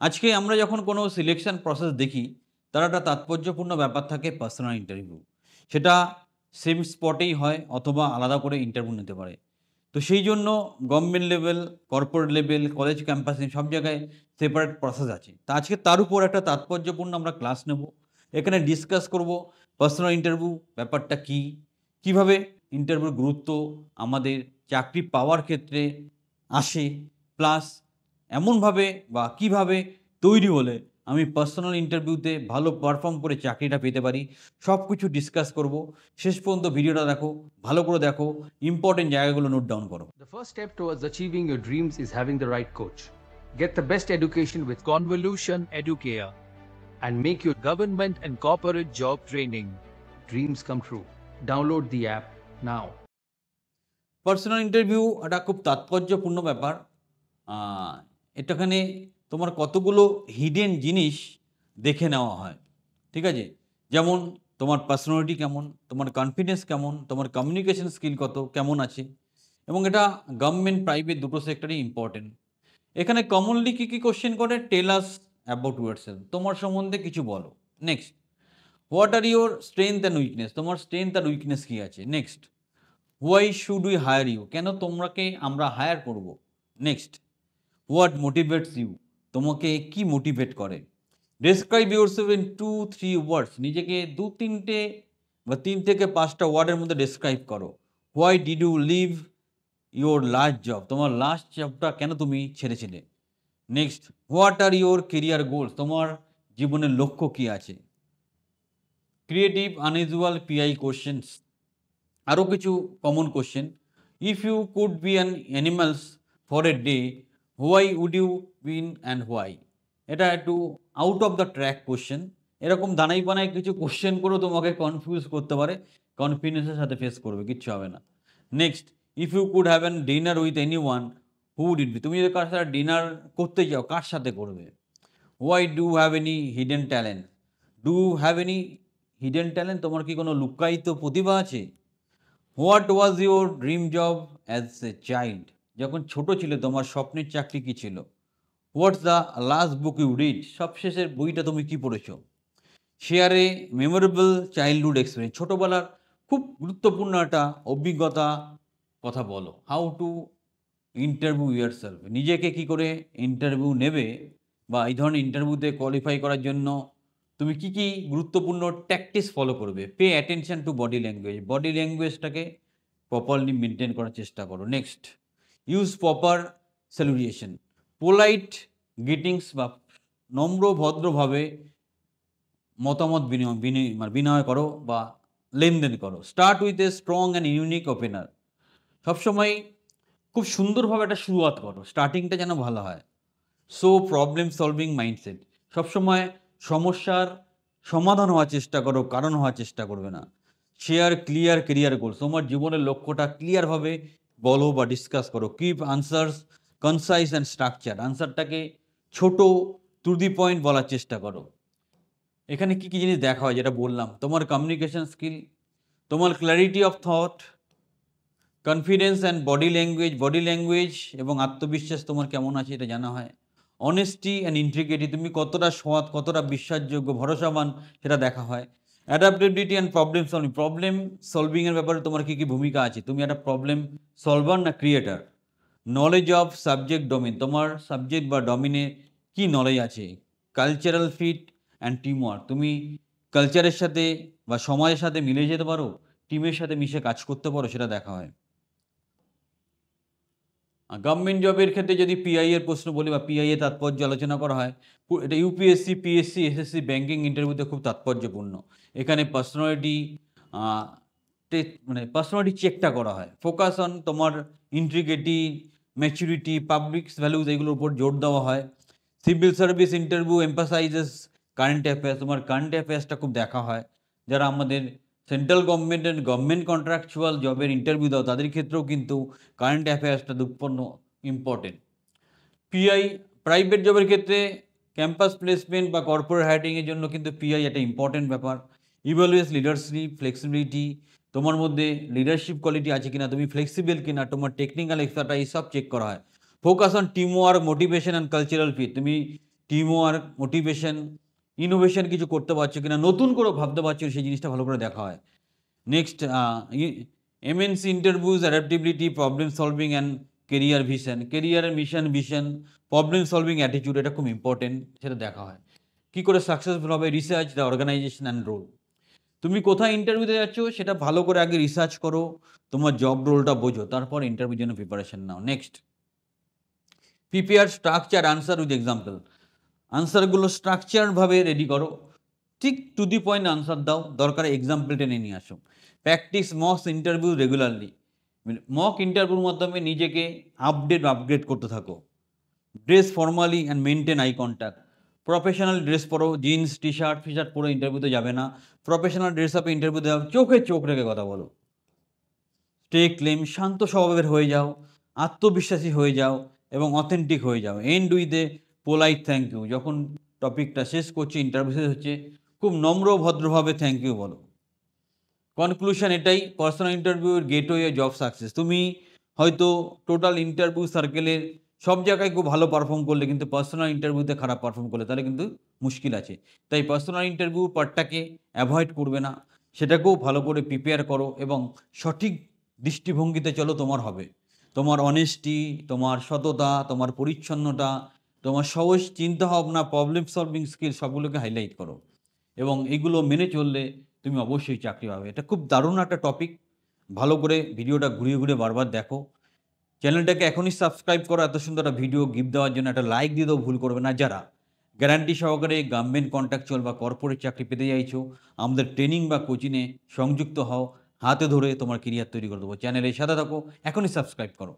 আজকে আমরা যখন কোনো সিলেকশন প্রসেস দেখি, তার একটা তাৎপর্যপূর্ণ ব্যাপার থাকে পার্সোনাল ইন্টারভিউ। সেটা সেম স্পটেই হয় অথবা আলাদা করে ইন্টারভিউ নিতে পারে। তো সেই জন্য government level, corporate level, college ক্যাম্পাসে সব জায়গায় সেপারেট প্রসেস আছে। তা আজকে তার উপর একটা তাৎপর্যপূর্ণ আমরা ক্লাস নেব। এখানে ডিসকাস করব পার্সোনাল ইন্টারভিউ ব্যাপারটা কী? কিভাবে ইন্টারভিউর গুরুত্ব আমাদের চাকরি পাওয়ার ক্ষেত্রে আসে? প্লাস এমনভাবে বা কিভাবে তৈরি হলে আমি পার্সোনাল ইন্টারভিউতে ভালো পারফর্ম করে চাকরিটা পেতে পারি, সব কিছু ডিসকাস করব। শেষ পর্যন্ত ভিডিওটা দেখো, ভালো করে দেখো, ইম্পর্টেন্ট জায়গাগুলো নোট ডাউন করো। The first step towards achieving your dreams is having the right coach. Get the best education with Convolution Educare and make your government and corporate job training dreams come true. Download the app now. Personal interview একটা খুব তাৎপর্যপূর্ণ ব্যাপার। আ এটাখানে তোমার কতগুলো hidden জিনিস দেখে নেওয়া হয়। ঠিক আছে? যেমন তোমার পার্সোনালিটি কেমন, তোমার কনফিডেন্স কেমন, তোমার কমিউনিকেশন স্কিল কেমন আছে এবং এটা গভর্নমেন্ট, প্রাইভেট দুটো সেক্টরেই ইম্পর্টেন্ট। এখানে কমনলি কী কোয়েশ্চেন করে? Tell us about yourself. তোমার সম্বন্ধে কিছু বলো। Next, what are your strength and weakness? তোমার স্ট্রেংথ আর উইকনেস কী আছে? Next, why should we hire you? কেন তোমাকে আমরা হায়ার করব? Next, what motivates you? তোমাকে কি মোটিভেট করে? Describe yourself in 2-3 words. নিজেকে ২-৩টে বা ৩ থেকে ৫টা ওয়ার্ডের মধ্যে ডেসক্রাইব করো। Why did you leave your last job? তোমার লাস্ট জবটা কেন তুমি ছেড়েছিলে? Next, what are your career goals? তোমার জীবনের লক্ষ্য কী আছে? Creative unusual PI questions. আরও কিছু common question. If you could be an animals for a day, why would you been and why? এটা একটু out of the track question. এরকম দানাই বানাই কিছু কোয়েশ্চেন করেও তোমাকে কনফিউজ করতে পারে। কনফিডেন্সের সাথে ফেস করবে, কিচ্ছু হবে না। Next, if you could have an dinner with any one, who would it be? তুমি যদি কার সাথে ডিনার করতে যাও, কার সাথে করবে? Why do have any hidden talent? Do have any hidden talent? তোমার কি কোনো লুক্কায়িত প্রতিভা আছে? What was your dream job as a child? যখন ছোট ছিলে তোমার স্বপ্নের চাকরি কী ছিল? What's the last book you read? সবশেষের বইটা তুমি কি পড়েছো? Share a memorable childhood experience. ছোটোবেলার খুব গুরুত্বপূর্ণ একটা অভিজ্ঞতা কথা বলো। How to interview yourself? নিজেকে কি করে ইন্টারভিউ নেবে বা এই ধরনের ইন্টারভিউতে কোয়ালিফাই করার জন্য তুমি কি গুরুত্বপূর্ণ ট্যাকটিক্স ফলো করবে? Pay attention to body language. Body ল্যাঙ্গুয়েজটাকে প্রপারলি মেনটেন করার চেষ্টা করো। Next, use proper salutation. Polite greetings বা নম্র ভদ্রভাবে মতামত বিনিময় করো বা লেনদেন করো। Start with a strong and unique opener. সবসময় খুব সুন্দরভাবে একটা শুরুয়াত করো, স্টার্টিংটা যেন ভালো হয়। So problem solving mindset. সবসময় সমস্যার সমাধান হওয়ার চেষ্টা করো, কারণ হওয়ার চেষ্টা করবে না। Share clear career goals. তোমার জীবনের লক্ষ্যটা ক্লিয়ারভাবে বলো বা ডিসকাস করো। Keep answers concise and structure. আনসারটাকে ছোট, টু দি পয়েন্ট বলার চেষ্টা করো। এখানে কি জিনিস দেখা হয় যেটা বললাম, তোমার কমিউনিকেশন স্কিল, তোমার clarity of thought, confidence and body language এবং আত্মবিশ্বাস তোমার কেমন আছে এটা জানা হয়। অনেস্টি অ্যান্ড ইন্টিগ্রিটি, তুমি কতটা সৎ, কতটা বিশ্বাসযোগ্য, ভরসাবান সেটা দেখা হয়। অ্যাডাপ্টেবিলিটি অ্যান্ড প্রবলেম সলভিংয়ের ব্যাপারে তোমার কী ভূমিকা আছে? তুমি একটা প্রবলেম সলভার না creator? Knowledge of subject domain, তোমার সাবজেক্ট বা ডোমেনে কী নলেজ আছে? কালচারাল ফিট অ্যান্ড টিমওয়ার্ক, তুমি কালচারের সাথে বা সমাজের সাথে মিলে যেতে পারো, টিমের সাথে মিশে কাজ করতে পারো, সেটা দেখা হয়। গভর্নমেন্ট জবের ক্ষেত্রে যদি পিআই এর প্রশ্ন বলি বা পিআই এর তাৎপর্য আলোচনা করা হয়, এটা ইউপিএসসি, পিএসসি, এসএসসি, ব্যাংকিং ইন্টারভিউতে খুব তাৎপর্যপূর্ণ। এখানে পার্সোনালিটি পার্সোনালিটি চেকটা করা হয়। ফোকাস অন তোমার ইন্টিগ্রিটি, ম্যাচুরিটি, পাবলিক ভ্যালুজ, এগুলোর উপর জোর দেওয়া হয়। Civil service interview emphasises current affairs, তোমার কারেন্ট অ্যাফেয়ার্সটা খুব দেখা হয়। যারা আমাদের central government and government contractual জবের ইন্টারভিউ দাও, তাদের ক্ষেত্রেও কিন্তু কারেন্ট অ্যাফেয়ার্সটা উৎপন্ন ইম্পর্টেন্ট। পিআই প্রাইভেট জবের ক্ষেত্রে ক্যাম্পাস প্লেসমেন্ট বা কর্পোরেট হায়ারিংয়ের জন্য কিন্তু পিআই একটা ইম্পর্টেন্ট ব্যাপার। ইভ্যালুয়েটস লিডারশিপ, ফ্লেক্সিবিলিটি, তোমার মধ্যে লিডারশিপ কোয়ালিটি আছে কিনা, তুমি ফ্লেক্সিবল কিনা, তোমার টেকনিক্যাল এক্সপার্টাইজ সব চেক করা হয়। Focus on team work, motivation and cultural fit, তুমি টিম ওয়ার্ক, মোটিভেশন, ইনোভেশন কিছু করতে পারছো কিনা, নতুন করে ভাবতে পারছো সেই জিনিসটা ভালো করে দেখা হয়। Next MNC interviews, adaptability, problem solving and career vision, কেরিয়ারের ভিশন, প্রবলেম সলভিং অ্যাটিটিউড, এটা খুব ইম্পর্টেন্ট, সেটা দেখা হয়। কী করে সাকসেসফুল হবে, research the organization and role. তুমি কোথায় ইন্টারভিউতে যাচ্ছ সেটা ভালো করে আগে রিসার্চ করো, তোমার জব রোলটা বোঝো, তারপর ইন্টারভিউর জন্য প্রিপারেশন নাও। Next, prepare structure answer with example. আনসারগুলো স্ট্রাকচারভাবে রেডি করো, ঠিক টু দি পয়েন্ট আনসার দাও, দরকারে এক্সাম্পল টেনে নিয়ে আসো। Practice mock interview regularly, mock ইন্টারভিউর মাধ্যমে নিজেকে আপগ্রেড করতে থাকো। Dress formally and maintain eye contact. Professional dress পরো, জিন্স টি শার্ট পরে ইন্টারভিউতে যাবে না, প্রফেশনাল ড্রেস আপে ইন্টারভিউ দেওয়া, চোখে চোখ রেখে কথা বলো। স্টে ক্লেম, শান্ত স্বভাবের হয়ে যাও, আত্মবিশ্বাসী হয়ে যাও এবং অথেন্টিক হয়ে যাও। End with a polite thank you, যখন টপিকটা শেষ করছে, ইন্টারভিউ শেষ হচ্ছে, খুব নম্র ভদ্রভাবে থ্যাংক ইউ বলো। কনক্লুশন এটাই, পার্সোনাল ইন্টারভিউর গেটওয়ে জব সাকসেস। তুমি হয়তো টোটাল ইন্টারভিউ সার্কেলের সব জায়গায় খুব ভালো পারফর্ম করলে, কিন্তু পার্সোনাল ইন্টারভিউতে খারাপ পারফর্ম করলে তাহলে কিন্তু মুশকিল আছে। তাই পার্সোনাল ইন্টারভিউ পার্টটাকে অ্যাভয়েড করবে না, সেটাকেও ভালো করে প্রিপেয়ার করো এবং সঠিক দৃষ্টিভঙ্গিতে চলো, তোমার হবে। তোমার অনেস্টি, তোমার সততা, তোমার পরিচ্ছন্নতা, তোমার সহজ চিন্তাভাবনা, প্রবলেম সলভিং স্কিল সবগুলোকে হাইলাইট করো এবং এগুলো মেনে চললে তুমি অবশ্যই চাকরি পাবে। এটা খুব দারুণ একটা টপিক, ভালো করে ভিডিওটা ঘুরিয়ে ঘুরিয়ে বারবার দেখো। চ্যানেলটাকে এখনই সাবস্ক্রাইব করো, এত সুন্দর একটা ভিডিও গিফট দেওয়ার জন্য একটা লাইক দিয়ে দেবো, ভুল করবে না। যারা গ্যারান্টি সহকারে গভর্নমেন্ট কন্ট্রাকচুয়াল বা কর্পোরেট চাকরি পেতে চাইছো, আমাদের ট্রেনিং বা কোচিংয়ে সংযুক্ত হও, হাতে ধরে তোমার কেরিয়ার তৈরি করে দেবো। চ্যানেলের সাথে থাকো, এখনই সাবস্ক্রাইব করো।